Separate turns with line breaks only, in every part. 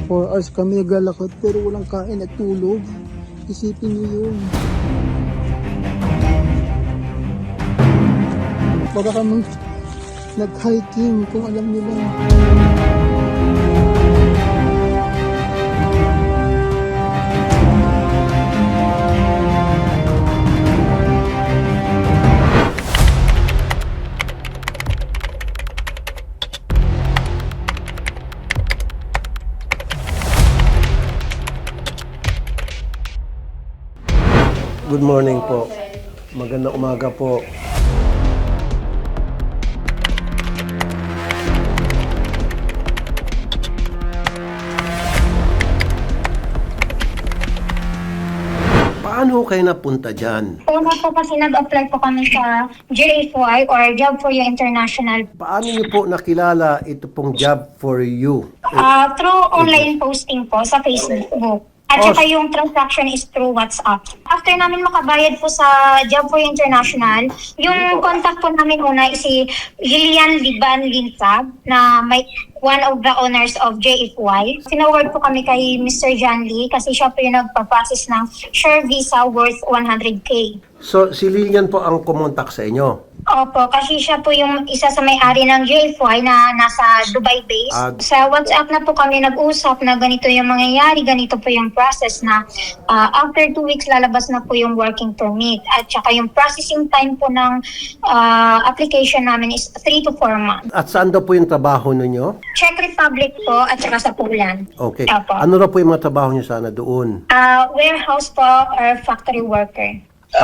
4 hours kami naglalakad pero walang kain at tulog. Isipin niyo yun. Para kaming nag-hiking kung alam nila.
Good morning po. Magandang umaga po. Paano kayo napunta dyan?
Una po kasi nag-apply po kami sa JFY or Job for You International.
Paano niyo po nakilala ito pong job for you?
Through online posting po sa Facebook. At saka yung transaction is through WhatsApp. After namin makabayad po sa Job for You International, yung contact po namin una is si Lilian Liban Linsab na may one of the owners of JFY. Sinaward po kami kay Mr. John Lee kasi siya po yung nagpa-process ng share visa worth 100K.
So, si Lilian po ang kumontak sa inyo.
Opo, kasi siya po yung isa sa may-ari ng JFY na nasa Dubai base. Sa WhatsApp na po kami nag-usap na ganito yung mangyayari, ganito po yung process na after 2 weeks lalabas na po yung working permit. At saka yung processing time po ng application namin is 3 to 4 months.
At saan daw po yung trabaho ninyo?
Czech Republic po at saka sa Poland.
Okay.
Opo.
Ano raw po yung mga trabaho niyo sana doon?
Warehouse po or factory worker.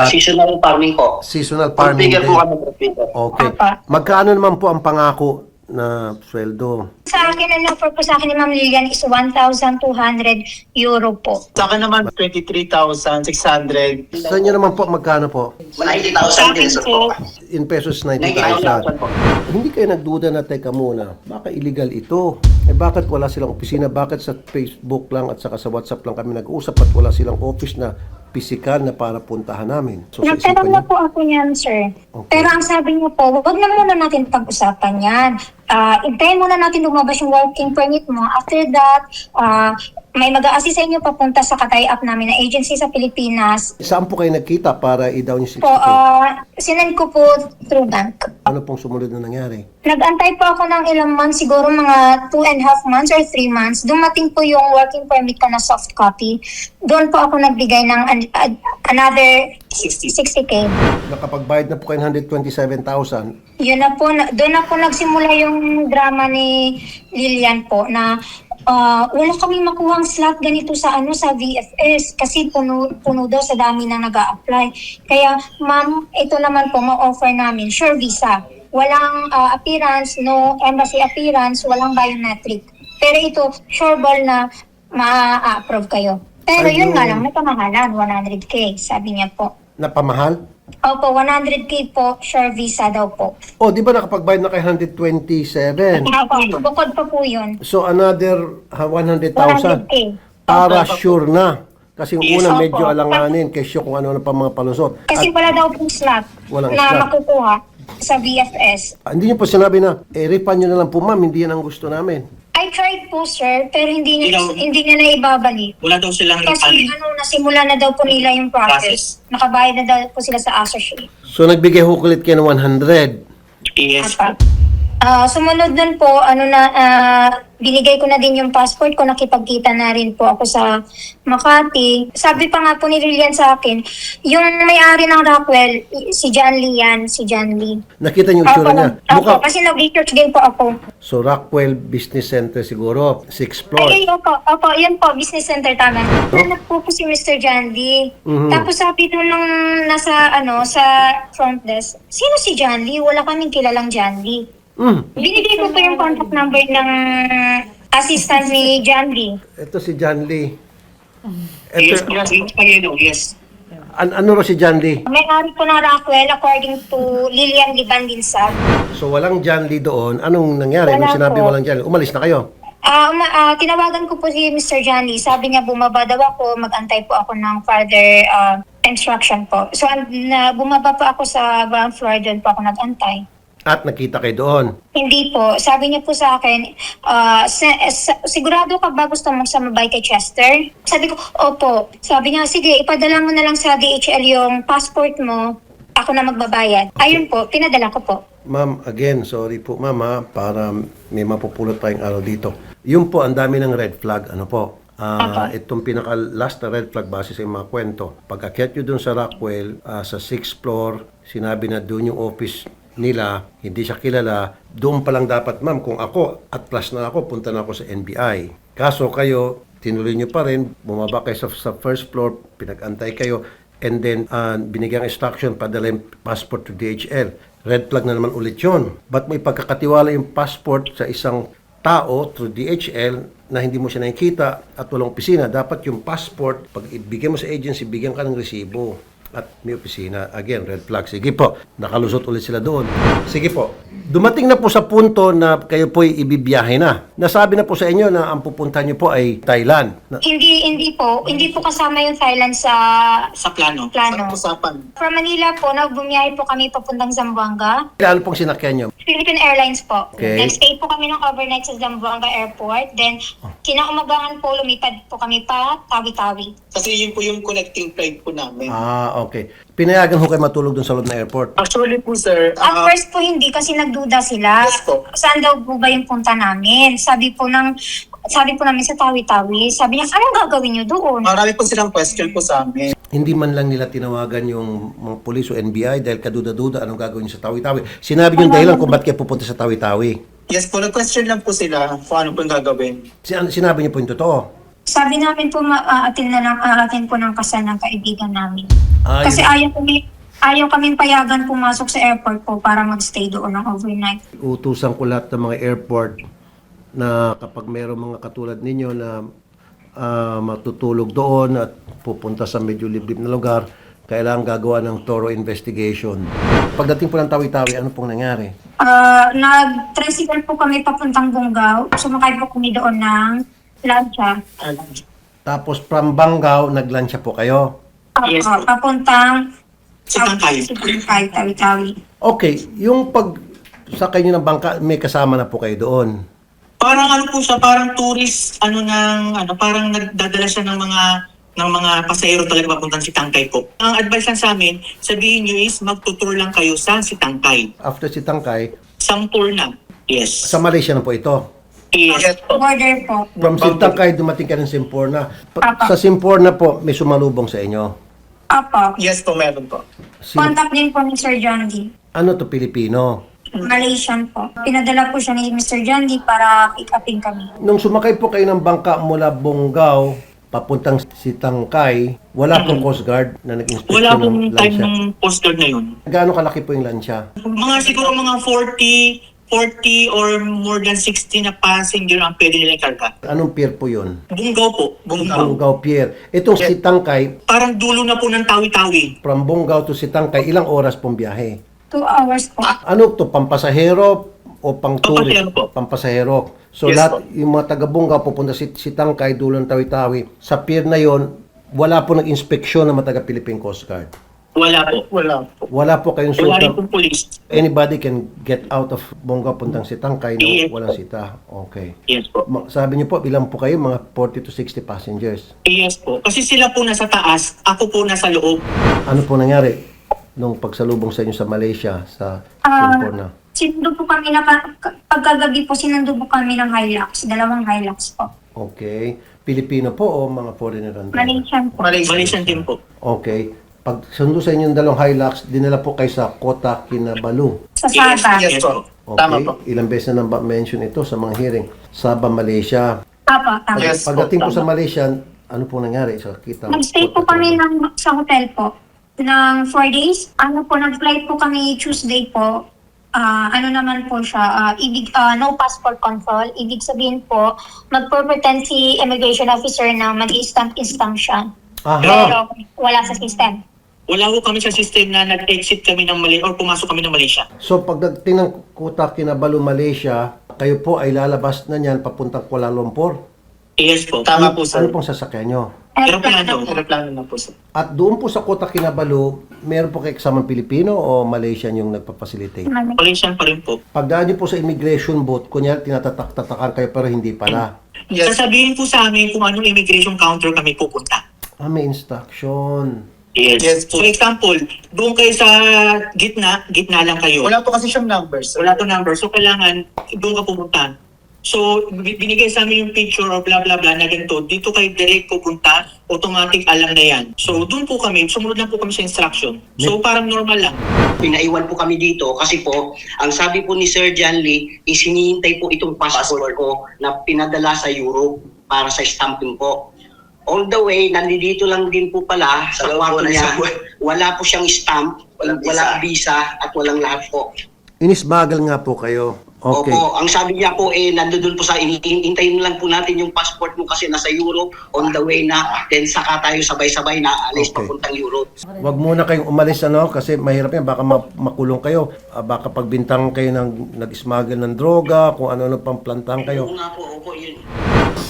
Seasonal farming po.
Seasonal farming
Configure po
din.
kami po.
Okay.
Apa.
Magkano naman po ang pangako na sweldo?
Sa akin, ang offer po sa akin ni Ma'am Lilian is 1,200 euro po.
Sa akin naman, 23,600.
Sa inyo naman po, magkano po?
90,000 pesos po.
In pesos,
90,000
90,000.
po.
Hindi kayo nagduda na, teka muna, baka illegal ito. Eh bakit wala silang opisina? Bakit sa Facebook lang at saka sa WhatsApp lang kami nag-uusap at wala silang office na pisikal na para puntahan namin? So sa isipan
Nagtanong na
niyo,
po ako niyan, sir.
Okay.
Pero ang sabi niyo po, wag na muna natin pag-usapan yan. Hintayin muna natin lumabas yung working permit mo. After that, may mag-a-assist sa inyo papunta sa katay-up namin na agency sa Pilipinas.
saan po kayo nagkita para i-down yung 60K?
Po, sinend ko po through bank.
Ano pong sumunod na nangyari?
Nag-antay po ako ng ilang months, siguro mga 2.5 months or 3 months. Dumating po yung working permit ko na soft copy. Doon po ako nagbigay ng another 60K.
Nakapagbayad na po kayo ng 127,000.
Yun na po, doon na po nagsimula yung drama ni Lilian po na wala kaming makuhang slot ganito sa sa VFS kasi puno daw sa dami na nag-a-apply. Kaya ma'am, ito naman po ma-offer namin, sure visa. Walang appearance, no embassy appearance, walang biometric. Pero ito, sure ball na ma-approve kayo. Pero yun nga lang, may pamahalan, 100K, sabi niya po.
Napamahal?
Opo, 100K po, sure visa daw po.
O, di ba nakapagbayad na kayo 127?
Opo, bukod pa po yun.
So, another 100,000
100K.
para sure na. Kasi yung una
Opo.
medyo alanganin kasi kung ano pa mga palusot.
Kasi wala daw pong slot
Walang
na
slot.
makukuha sa VFS.
Hindi niyo po sinabi na, refund nyo na lang po ma'am, hindi yan ang gusto namin.
I tried po, sir, pero hindi niya na ibabalik.
Wala daw silang
Kasi nasimula na daw po nila yung process. Nakabayad na daw po sila sa associate.
So, nagbigay hukulit kayo ng 100.
Yes.
Sumunod nun po, binigay ko na din yung passport ko, nakipagkita na rin po ako sa Makati. Sabi pa nga po ni Lilian sa akin, yung may-ari ng Rockwell, si John Lee yan, si John Lee.
Nakita niyo yung tsura niya.
Opo, kasi nag-research din po ako.
So, Rockwell Business Center siguro, 6th floor.
Ay, opo, yun po, business center tama. Hanap po si Mr. John Lee. Tapos sabi doon nung nasa, sa front desk, sino si John Lee? Wala kaming kilalang John Lee. Binigay ko po yung contact number ng assistant ni John Lee.
Ito si John Lee.
Yes,
Ito,
yes.
ano raw si John Lee?
May-ari po ng Rockwell according to Lilian Liban Linsab.
So, walang John Lee doon. Anong nangyari? Nung
Wala
sinabi
po.
walang John Lee, umalis na kayo?
Tinawagan ko po si Mr. John Lee. Sabi niya bumaba daw ako, mag-antay po ako ng further instruction po. So bumaba po ako sa ground floor, doon po ako nag-antay.
At nakita kayo doon.
Hindi po. Sabi niya po sa akin, sigurado ka ba gusto mong sumabay kay Chester? Sabi ko, opo. Sabi niya, sige, ipadala mo na lang sa DHL yung passport mo. Ako na magbabayad. Ayun po, pinadala ko po.
Ma'am, again, sorry po ma'am ha, para may mapupulot tayong araw dito. Yung po, ang dami ng red flag. Ano po? Itong pinaka-last na red flag base sa mga kwento. Pag-akyat nyo dun sa Rockwell, sa 6th floor, sinabi na dun yung office nila, hindi siya kilala, doon pa lang dapat, ma'am, kung ako, at plus na ako, punta na ako sa NBI. Kaso kayo, tinuloy nyo pa rin, bumaba kayo sa first floor, pinag-antay kayo, and then binigyang instruction, padala yung passport to DHL. Red flag na naman ulit yun. Ba't mo ipagkakatiwala yung passport sa isang tao through DHL na hindi mo siya nakikita at walang opisina? Dapat yung passport, pag ibigay mo sa agency, bigyan ka ng resibo at may opisina. Again, red flag. Sige po, nakalusot ulit sila doon. Sige po, dumating na po sa punto na kayo po'y ibibiyahe na. Nasabi na po sa inyo na ang pupuntahan nyo po ay Thailand.
Hindi po kasama yung Thailand sa
plano.
plano.
Sa usapan.
From Manila po, bumiyahe po kami papuntang Zamboanga.
Ano pong sinakyan nyo?
Philippine Airlines po.
Okay.
Nag-stay po kami ng overnight sa Zamboanga Airport. Then, kinaumagahan po, lumipad po kami pa Tawi-Tawi.
Kasi yun po yung connecting flight po namin.
Okay. Pinayagan ho kayo matulog dun sa loob ng airport.
Actually po, sir,
At first po hindi kasi nagduda sila.
Yes po.
Saan daw po ba yung punta namin? Sabi po namin sa Tawi-Tawi. Sabi niya, anong gagawin niyo doon?
marami po silang question po sa amin.
Hindi man lang nila tinawagan yung mga pulis o NBI dahil kaduda-duda anong gagawin nyo sa Tawi-Tawi. Sinabi yung dahilan kung ba't kayo pupunta sa Tawi-Tawi.
Yes po, nag-question lang po sila kung ano po yung gagawin.
Sinabi niyo po yung totoo.
Sabi namin po, aatin po ng kasal ng kaibigan namin.
Ah,
Kasi ayaw kaming payagan pumasok sa airport po para magstay doon ng overnight.
Utusan ko lahat ng mga airport na kapag mayroong mga katulad ninyo na matutulog doon at pupunta sa medyo liblib na lugar, kailangan gagawa ng thorough investigation. Pagdating po ng Tawi-Tawi, ano pong nangyari?
Nag-tricycle po kami papuntang Bungaw. Sumakay po kami doon ng lancha.
Tapos from Banggao, naglansya po kayo.
Yes po.
Papuntang
Sitangkay.
Tawi-Tawi.
Okay, yung pag sakay nyo ng bangka, may kasama na po kayo doon.
Parang ano po siya, parang tourist, parang nagdadala siya ng mga pasahero talaga papuntang Sitangkay po. Ang advice lang sa amin, sabihin nyo is magtutour lang kayo sa Sitangkay.
After si Tangkay,
Isang tour na. Yes.
sa Malaysia na po ito.
Yes.
Border po.
From Sitangkay, dumating ka ng Simporna.
Apa.
Sa Simporna po, may sumalubong sa inyo.
Apo.
Yes po, meron po.
Contact din po ni Sir John D.
Ano to, Pilipino?
Malaysian po. Pinadala po siya ni Mr. John D para pick upin kami.
Nung sumakay po kayo ng bangka mula Bungaw, papuntang Sitangkay, wala pong Coast Guard na nag-inspeksyon
Wala pong
ng
time
lansya.
ng Coast Guard na yun.
Gaano kalaki po yung lansya?
Siguro mga 40 or more than 60 na passenger ang pwede nilang karga.
Anong pier po yun?
Bungaw po. Bungaw.
Bungaw Pier. Itong Sitangkay,
Parang dulo na po ng Tawi-Tawi.
from Bungaw to Sitangkay, ilang oras pong biyahe?
2 hours po.
Ano to, pampasahero o pang tourist?
Pampasahero po.
Pampasahero. So
Yes
lahat, yung mga taga-Bungaw pupunta Sitangkay, dulo ng Tawi-Tawi, sa pier na yon, wala po nag-inspeksyon ng mga taga-Philippine Coast Guard.
Wala po.
Wala po.
Wala po kayong
Wala rin
suot
pong police.
anybody can get out of Bungaw puntang Sitangkay na
Yes
walang
po.
sita. Okay.
Yes po.
Sabi niyo po, bilang po kayo, mga 40 to 60 passengers.
Yes po. Kasi sila po nasa taas, ako po nasa loob.
Ano po nangyari nung pagsalubong sa inyo sa Malaysia, sa Simporna?
Sinundo po kami pagkagabi po, sinundo po kami ng Hilux. 2 Hilux po.
Okay. Pilipino po o mga foreigner?
Malaysian po.
Malaysian team po.
Okay. Pag sundo sa inyo yung 2 Hilux, dinala po kayo sa Kota Kinabalu.
Sa Sabah.
Yes po.
Okay.
Tama po.
Ilang beses na mention ito sa mga hearing. Sabah, Malaysia.
Apo, tama.
Yes.
Pagdating po
tama.
sa Malaysia, ano po nangyari? So, kita
Nag-stay po kami sa hotel po ng 4 days. Nag-flight po kami Tuesday po. Naman po siya, no passport control. Ibig sabihin po, magpo-pretend si immigration officer na mag-i-stamp siya.
Aha.
Pero wala sa system.
Wala po kami sa system na nag-exit kami ng Malaysia or pumasok kami ng Malaysia.
So pagdating ng Kota Kinabalu, Malaysia, kayo po ay lalabas na niyan papuntang Kuala Lumpur.
Yes po.
Tama po,
Ano
sir.
pong sasakyan nyo?
Aeroplano na po sir.
At doon po sa Kota Kinabalu, meron po kayo kasamang Pilipino o Malaysian yung nagpapacilitate?
Malaysian pa rin po.
Pagdaan niyo po sa immigration booth, kunyari tinatatak-tatakan kayo pero hindi pala.
Yes.
Sasabihin po sa amin kung anong immigration counter kami pupunta.
May instruction.
Yes po.
So example, doon kayo sa gitna lang kayo.
Wala po kasi siyang numbers.
Wala to number. So kailangan doon ka pumunta. So binigay sa amin yung picture or blah blah blah na ganito. Dito kayo direct pupunta, automatic alam na yan. So doon po kami, sumunod lang po kami sa instruction. So parang normal lang.
Pinaiwan po kami dito kasi po, ang sabi po ni Sir John Lee, hinihintay po itong passport ko na pinadala sa Europe para sa stamping po. All the way, nandito lang din po pala sa kwarto niya. Wala po siyang stamp, walang visa at walang lahat po.
Inismagal nga po kayo. Okay.
Opo, ang sabi niya po nandoon po sa hintayin lang po natin yung passport mo kasi nasa Europe on the way na, then saka tayo sabay-sabay na alis
Okay.
papuntang Europe.
Wag muna kayong umalis kasi mahirap yan, baka makulong kayo. Baka pagbintang kayo ng nag-smuggle ng droga, kung ano-ano pang plantahan kayo.
Oo nga po, opo, yun.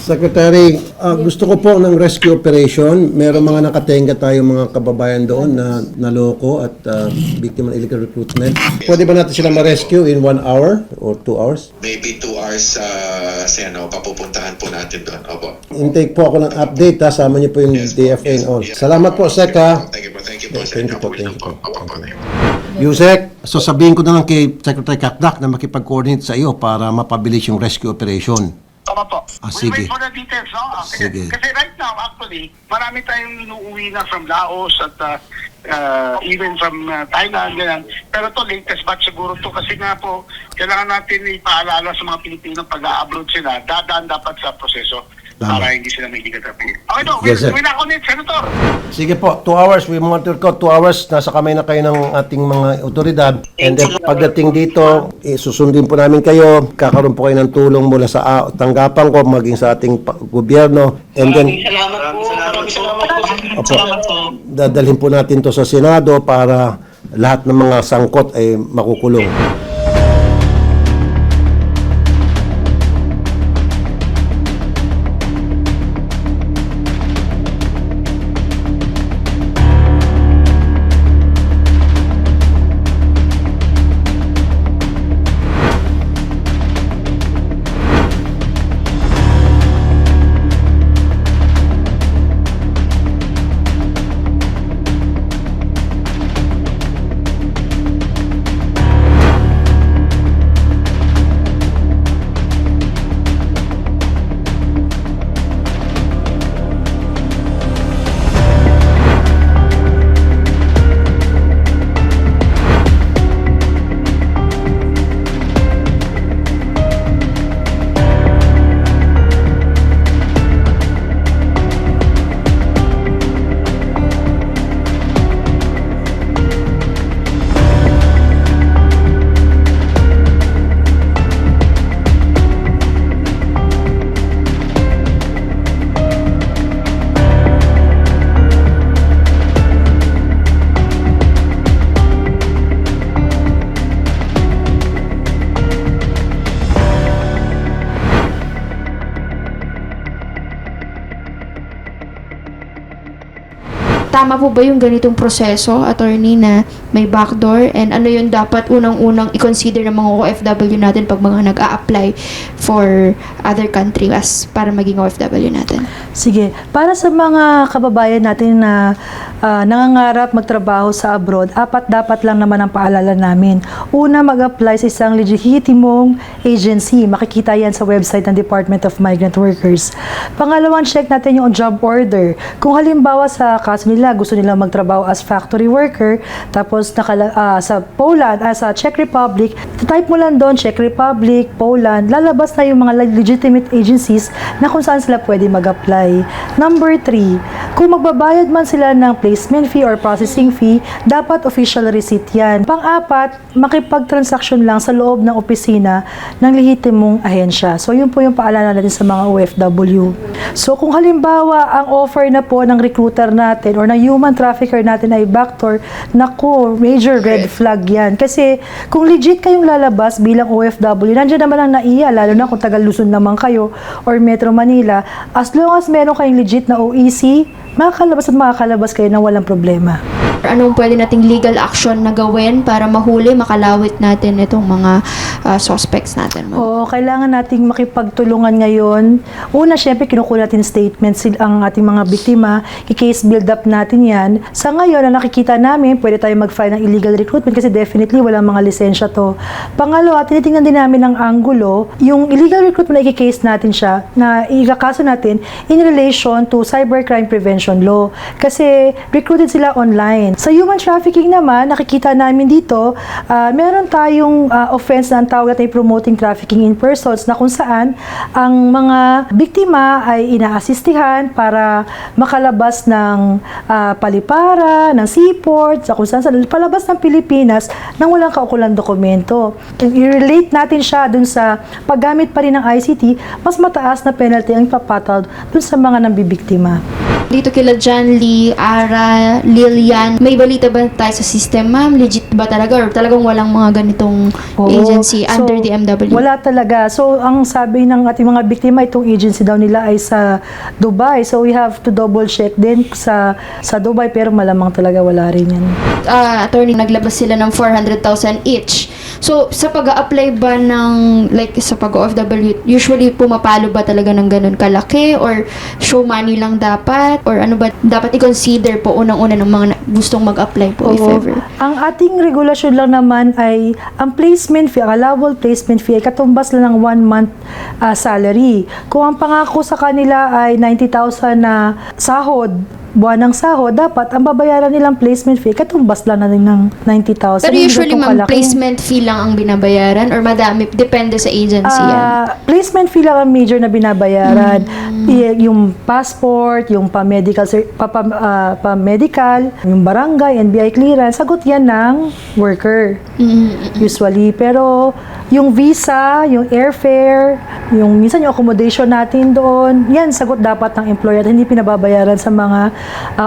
Secretary, gusto ko po ng rescue operation. Meron mga nakatenga tayo mga kababayan doon na naloko at biktima ng illegal recruitment. Pwede ba natin sila ma-rescue in 1 hour or 2 hours?
Maybe 2 hours, papupuntahan po natin doon. Opo.
Intake po ako ng update, sama niyo po yung DFA and all. Salamat po, Sec, ha?
Thank you po,
Thank
sir.
you po, thank you po.
Opo, thank you.
Yusek, so sabihin ko na lang kay Secretary Kakdak na makipag-coordinate sa iyo para mapabilis yung rescue operation.
Tama po.
Sige.
We wait for the details, no?
Sige.
Kasi right now, actually, marami tayong inuuwi na from Laos at even from Thailand, ganyan. Pero to latest batch siguro to kasi nga po, kailangan natin ipaalala sa mga Pilipino pag-a-abroad sila, dadaan dapat sa proseso para hindi sila may traffic. Okay to,
Yes, sir.
we'll connect, Senator.
Sige po, 2 hours. We monitor ko. 2 hours, nasa kamay na kayo ng ating mga otoridad. And then, pagdating dito, susundin po namin kayo. Kakaroon po kayo ng tulong mula sa tanggapan ko, maging sa ating gobyerno. And then,
Salamat po.
dadalhin po natin to sa Senado para lahat ng mga sangkot ay makukulong.
Tama po ba yung ganitong proseso, attorney, na may backdoor? And ano yung dapat unang-unang i-consider ng mga OFW natin pag mga nag-a-apply for other countries para maging OFW natin?
Sige. Para sa mga kababayan natin na nangangarap magtrabaho sa abroad, dapat lang naman ang paalala namin. Una, mag-apply sa isang legitimong agency. Makikita yan sa website ng Department of Migrant Workers. Pangalawang, check natin yung job order. Kung halimbawa sa kaso nila, gusto nila magtrabaho as factory worker, tapos sa Poland, sa Czech Republic, type mo lang doon, Czech Republic, Poland, lalabas na yung mga legitimate agencies na kung saan sila pwede mag-apply. Number 3, kung magbabayad man sila ng placement fee or processing fee, dapat official receipt yan. Pang-apat, makipag-transaction lang sa loob ng opisina ng lehitimong ahensya. So, yun po yung paalala natin sa mga OFW. So kung halimbawa ang offer na po ng recruiter natin or ng human trafficker natin ay backdoor, naku, major red flag yan. Kasi kung legit kayong lalabas bilang OFW, nandiyan naman ang NAIA, lalo na kung taga Luzon naman kayo or Metro Manila, as long as meron kayong legit na OEC, makakalabas at makakalabas kayo na walang problema.
Anong pwede nating legal action na gawin para mahuli, makalawit natin itong mga suspects natin, ma'am?
Oo, kailangan nating makipagtulungan ngayon. Una, syempre, kinukuha natin statements ang ating mga biktima. I-case build up natin yan. Sa ngayon, na nakikita namin, pwede tayo mag-file ng illegal recruitment kasi definitely walang mga lisensya to. Pangalawa, tinitingnan din namin ang angulo. Yung illegal recruitment, i-case natin siya na ikakaso natin in relation to cybercrime prevention law. Kasi recruited sila online. Sa human trafficking naman, nakikita namin dito, meron tayong offense na ang tawag natin promoting trafficking in persons na kung saan ang mga biktima ay inaasistihan para makalabas ng palipara, ng seaport, sa kung saan palabas ng Pilipinas nang walang kaukulang dokumento. I-relate natin siya dun sa paggamit pa rin ng ICT, mas mataas na penalty ang ipapatawad dun sa mga nambibiktima.
Dito kila John Lee, Ara, Lilian, may balita ba tayo sa system, ma'am? Legit ba talaga? Or talagang walang mga ganitong agency under the MW?
Wala talaga. So, ang sabi ng ating mga biktima, itong agency daw nila ay sa Dubai. So, we have to double check din sa Dubai, pero malamang talaga wala rin yan.
Attorney, naglabas sila ng 400,000 each. So, sa pag-a-apply ba ng, like, sa pag-OFW, usually pumapalo ba talaga ng ganun kalaki? Or show money lang dapat? Or ano ba dapat i-consider po unang-una ng mga gustong mag-apply po, if ever?
Ang ating regulasyon lang naman ay ang placement fee, ang allowable placement fee ay katumbas lang ng 1 month salary. Kung ang pangako sa kanila ay 90,000 na sahod, buwan ng sahod, dapat ang babayaran nilang placement fee katumbas lang na rin ng 90,000.
Pero usually, ma'am, placement fee lang ang binabayaran or madami, depende sa agency yan?
Placement fee lang ang major na binabayaran. Yung passport, yung pa-medical, yung barangay, NBI clearance, sagot yan ng worker. Usually. Pero yung visa, yung airfare, yung minsan yung accommodation natin doon, yan sagot dapat ng employer at hindi pinababayaran sa mga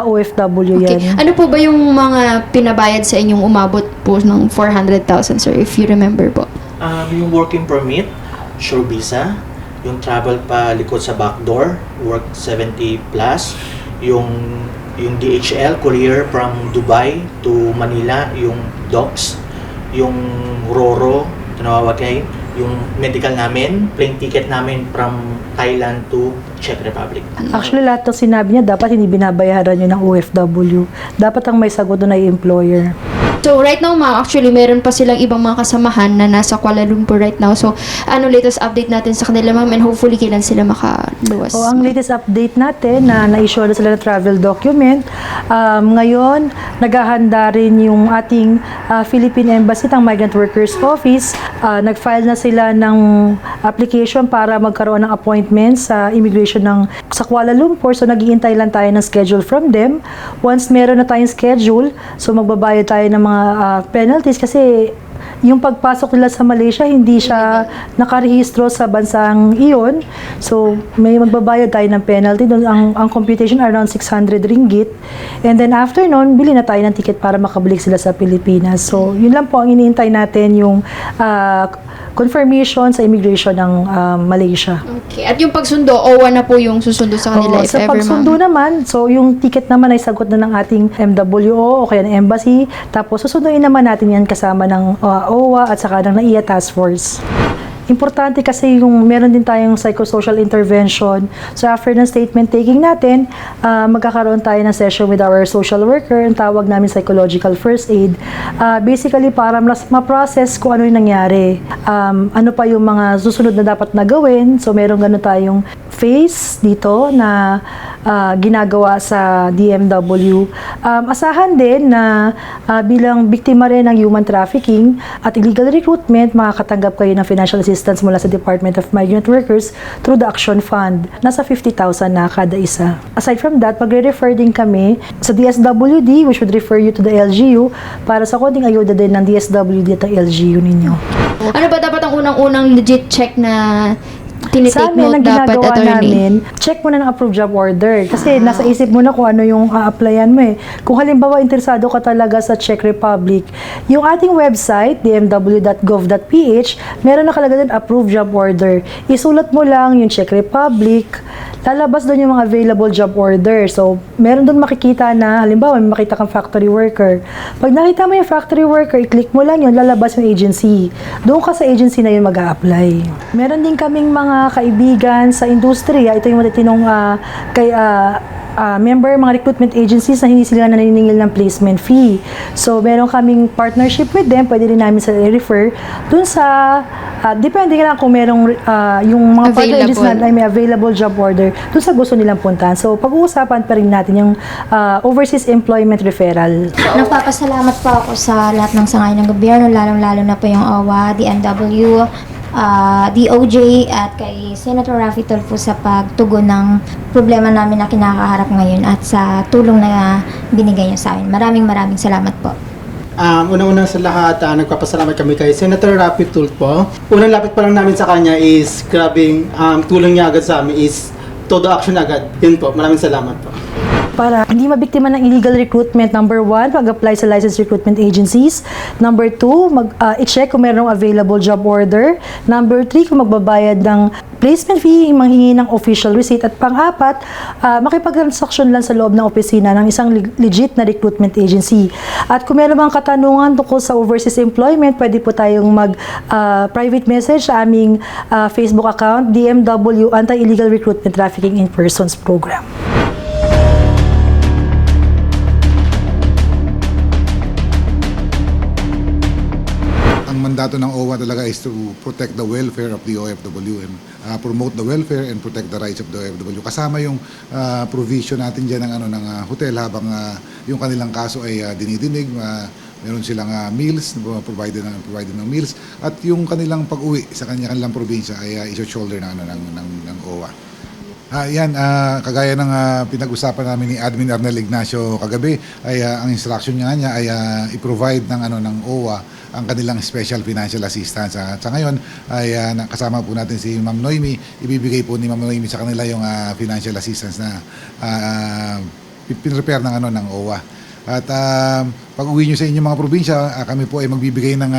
OFW yan.
Okay. Ano po ba yung mga pinabayad sa inyong umabot po ng 400,000, sir, if you remember po?
Yung working permit, sure visa, yung travel pa likod sa backdoor, work 70 plus, yung DHL, courier from Dubai to Manila, yung docs, yung RORO, tinawag kayo, yung medical namin, plane ticket namin from Thailand to Czech Republic.
Actually, lahat ng sinabi niya, dapat hindi binabayaran yun ng OFW. Dapat ang may sagot doon ay employer.
So, right now, ma'am, actually, meron pa silang ibang mga kasamahan na nasa Kuala Lumpur right now. So, ano latest update natin sa kanila, ma'am? And hopefully, kailan sila makaluwas?
Ang latest update natin na na-issue na sila ng travel document. Ngayon, naghahanda rin yung ating Philippine Embassy, ang Migrant Workers Office. Nag-file na sila ng application para magkaroon ng appointment sa immigration sa Kuala Lumpur. So, nag-iintay lang tayo ng schedule from them. Once meron na tayong schedule, so magbabayad tayo ng mga penalties kasi yung pagpasok nila sa Malaysia, hindi siya nakarehistro sa bansang iyon. So, may magbabayad tayo ng penalty. Doon, ang computation around 600 ringgit. And then after noon, bili na tayo ng ticket para makabalik sila sa Pilipinas. So, yun lang po ang iniintay natin, yung confirmation sa immigration ng Malaysia.
Okay. At yung pagsundo, OWA na po yung susundo sa kanila, if
sa
ever,
pagsundo
ma'am?
naman, so yung ticket naman ay sagot na ng ating MWO o kaya ng embassy. Tapos susunduin naman natin yan kasama ng OWA at saka ng NAIA Task Force. Importante kasi yung meron din tayong psychosocial intervention. So after ng statement taking natin, magkakaroon tayo ng session with our social worker, ang tawag namin psychological first aid. Basically para ma-process kung ano yung nangyari. Ano pa yung mga susunod na dapat na gawin. So meron ganun tayong phase dito na ginagawa sa DMW. Asahan din na bilang biktima rin ng human trafficking at illegal recruitment, makakatanggap kayo ng financial assistance mula sa Department of Migrant Workers through the Action Fund. Nasa 50,000 na kada isa. Aside from that, magre-refer din kami sa DSWD, which would refer you to the LGU para sa konting ayuda din ng DSWD at ang LGU ninyo.
Ano ba dapat ang unang-unang legit check na tinitake
Sa amin,
note
ang
dapat,
ginagawa
attorney?
namin, check mo na ng approved job order. Kasi nasa isip mo na kung ano yung a-applyan mo eh. Kung halimbawa interesado ka talaga sa Czech Republic, yung ating website, dmw.gov.ph, meron nakalagay doon approved job order. Isulat mo lang yung Czech Republic, lalabas doon yung mga available job order. So, meron doon makikita na, halimbawa, may makita kang factory worker. Pag nakita mo yung factory worker, i-click mo lang yun, lalabas yung agency. Doon ka sa agency na yun mag-a-apply. Meron din kaming mga kaibigan sa industriya. Ito yung matitinong member mga recruitment agencies na hindi sila naniningil ng placement fee. So, meron kaming partnership with them. Pwede rin namin sila i-refer dun sa, depende lang kung merong yung mga partner agencies na ay may available job order dun sa gusto nilang puntahan. So, pag-uusapan pa rin natin yung overseas employment referral.
Nagpapasalamat po ako sa lahat ng sangay ng gobyerno, lalong-lalo na po yung OWA, DMW, DOJ at kay Senator Raffy Tulfo sa pagtugon ng problema namin na kinakaharap ngayon at sa tulong na binigay niyo sa amin. Maraming salamat po.
Una-una sa lahat, nagpapasalamat kami kay Senator Raffy Tulfo. Unang lapit pa lang namin sa kanya is grabing tulong niya agad sa amin is todo action agad. Yun po, maraming salamat po.
Para hindi mabiktima ng illegal recruitment, number 1, mag-apply sa licensed recruitment agencies. Number 2, i-check kung mayroong available job order. Number 3, kung magbabayad ng placement fee, manghingi ng official receipt. At pang-apat, makipag-transaction lang sa loob ng opisina ng isang legit na recruitment agency. At kung meron mga katanungan tungkol sa overseas employment, pwede po tayong mag-private message sa aming Facebook account, DMW Anti-Illegal Recruitment Trafficking in Persons Program.
Ang mandato ng OWA talaga is to protect the welfare of the OFW and promote the welfare and protect the rights of the OFW. Kasama yung provision natin dyan ng hotel habang yung kanilang kaso ay dinidinig. Meron silang meals, provided ng meals, at yung kanilang pag-uwi sa kanilang probinsya ay iso-shoulder ng OWA. Kagaya ng pinag-usapan namin ni Admin Arnel Ignacio kagabi, ay ang instruction niya ay i-provide ng OWA ang kanilang special financial assistance. At sa ngayon ay kasama po natin si Ma'am Noemi. Ibibigay po ni Ma'am Noemi sa kanila yung financial assistance na pinrepare ng OWA. At pag uwi nyo sa inyong mga probinsya, kami po ay magbibigay ng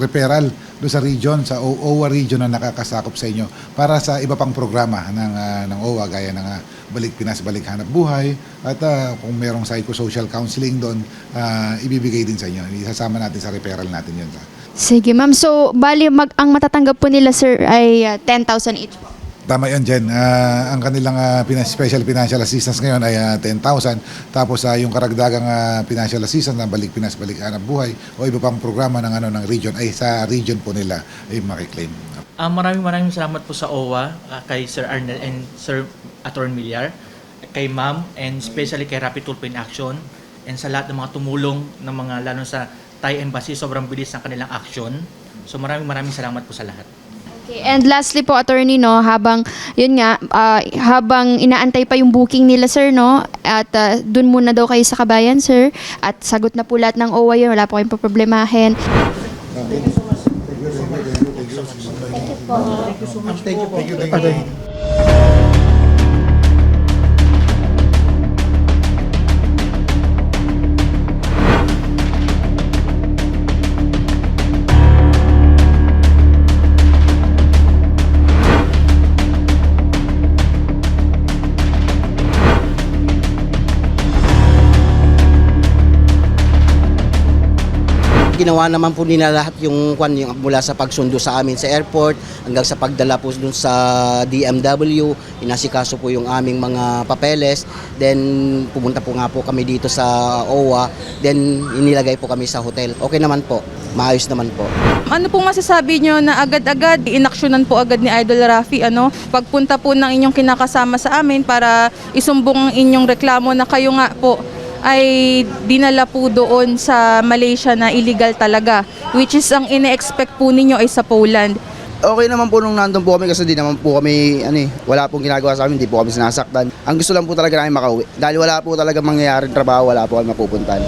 referral doon sa region, sa OWA region na nakakasakop sa inyo para sa iba pang programa ng OWA gaya ng Balik Pinas, Balik Hanap Buhay, at kung merong psychosocial counseling doon, ibibigay din sa inyo. Isasama natin sa referral natin yun.
Sige ma'am, so bali ang matatanggap po nila sir ay 10,000 each po.
Tama yan, Jen. Ang kanilang special financial assistance ngayon ay 10,000. Tapos yung karagdagang financial assistance ng Balik Pinas, Balik Hanap Buhay o iba pang programa ng region ay sa region po nila ay makiklaim.
Maraming salamat po sa OWA, kay Sir Arnel and Sir Attorney Villar, kay Ma'am, and especially kay Raffy Tulfo in Action, and sa lahat ng mga tumulong ng mga lalo sa Thai Embassy, sobrang bilis ng kanilang action. So maraming salamat po sa lahat.
Okay, and lastly po attorney habang habang inaantay pa yung booking nila sir at dun muna daw kayo sa Kabayan sir at sagot na po lahat ng OWA yun, wala po kayong problemahin.
Thank you.
Ginawa naman po nila lahat yung mula sa pagsundo sa amin sa airport hanggang sa pagdala po dun sa DMW, inasikaso po yung aming mga papeles, then pumunta po nga po kami dito sa OWA, then inilagay po kami sa hotel. Okay naman po, maayos naman po.
Ano pong masasabi nyo na agad-agad inaksyonan po agad ni Idol Raffy pagpunta po ng inyong kinakasama sa amin para isumbong ang inyong reklamo na kayo nga po ay dinala po doon sa Malaysia na illegal talaga, which is ang ine-expect po ninyo ay sa Poland.
Okay naman po nung nandun po kami kasi di naman po kami, wala pong ginagawa sa amin, di po kami sinasaktan. Ang gusto lang po talaga namin makauwi. Dahil wala po talaga mangyayaring trabaho, wala po kami mapupuntahan.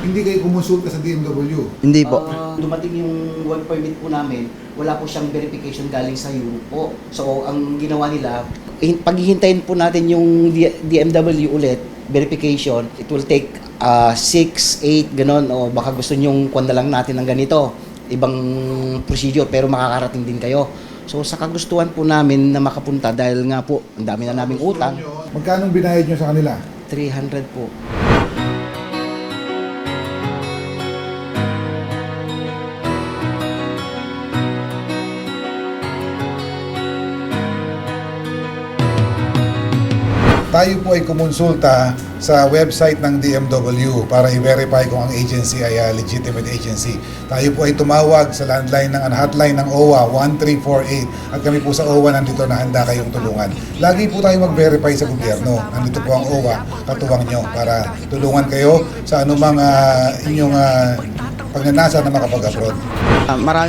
Hindi kayo kumonsulta sa DMW?
Hindi po.
Dumating yung work permit po namin, wala po siyang verification galing sa Europe po. So, ang ginawa nila, paghihintayin po natin yung DMW ulit, verification, it will take 6, 8, ganon, o baka gusto nyong kuwan na lang natin ng ganito, ibang procedure, pero makakarating din kayo. So, sa kagustuhan po namin na makapunta, dahil nga po, ang dami na naming utang,
Magkano binayad nyo sa kanila?
300 po.
Tayo po ay kumonsulta sa website ng DMW para i-verify kung ang agency ay legitimate agency. Tayo po ay tumawag sa landline ng hotline ng OWA 1348 at kami po sa OWA nandito na handa kayong tulungan. Lagi po tayo mag-verify sa gobyerno. Nandito po ang OWA, katuwang nyo para tulungan kayo sa anumang inyong pagnanasa na makapag-abroad.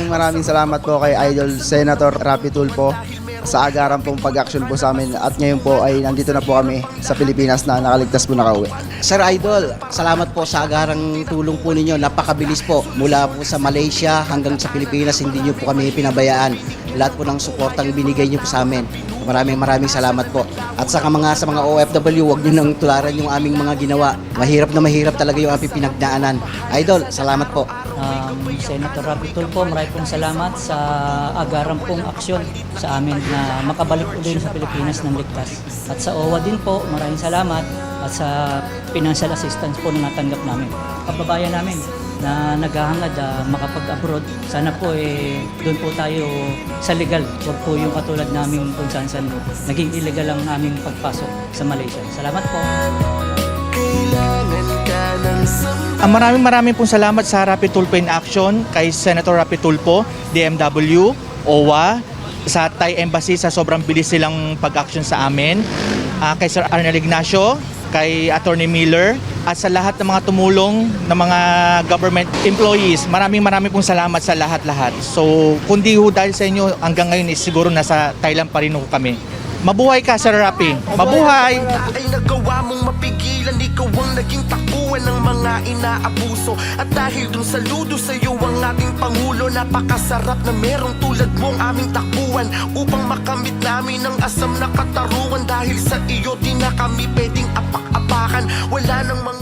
Maraming salamat po kay Idol Senator Rapi Tulfo sa agaran pong pag-action po sa amin at ngayon po ay nandito na po kami sa Pilipinas na nakaligtas po nakauwi.
Sir Idol, salamat po sa agarang tulong po ninyo. Napakabilis po. Mula po sa Malaysia hanggang sa Pilipinas, hindi nyo po kami pinabayaan. Lahat po ng suportang binigay nyo po sa amin. Maraming salamat po. At sa mga OFW, huwag nyo nang tularan yung aming mga ginawa. Mahirap na mahirap talaga yung aming pinagdaanan. Idol, salamat po.
Senator Rapi Tulfo, maraming pong salamat sa agarang pong aksyon sa amin na makabalik ulit sa Pilipinas ng ligtas. At sa OWA din po, maraming salamat at sa financial assistance po na natanggap namin. Kababayan namin na naghahangad makapag-abroad, sana po doon po tayo sa legal. Huwag po yung katulad namin kung saan naging illegal ang aming pagpasok sa Malaysia. Salamat po.
Maraming pong salamat sa Rapi Tulfo in Action, kay Senator Rapi Tulfo, DMW, OWA, sa Thai Embassy sa sobrang bilis silang pag-action sa amin, kay Sir Arnel Ignacio, kay Attorney Miller, at sa lahat ng mga tumulong na mga government employees. Maraming pong salamat sa lahat-lahat. So, kundi ho dahil sa inyo, hanggang ngayon is siguro nasa Thailand pa rin ho kami. Mabuhay ka, Sir Rapi. Mabuhay!
Ay nagawa mong mapigilan, ikaw ang naging takbuhan ng mga inaabuso. At dahil dun saludo sa'yo ang ating Pangulo, napakasarap na merong tulad mong aming takbuhan upang makamit namin ang asam na katarungan. Dahil sa iyo di na kami pwedeng apak-apakan, wala nang mga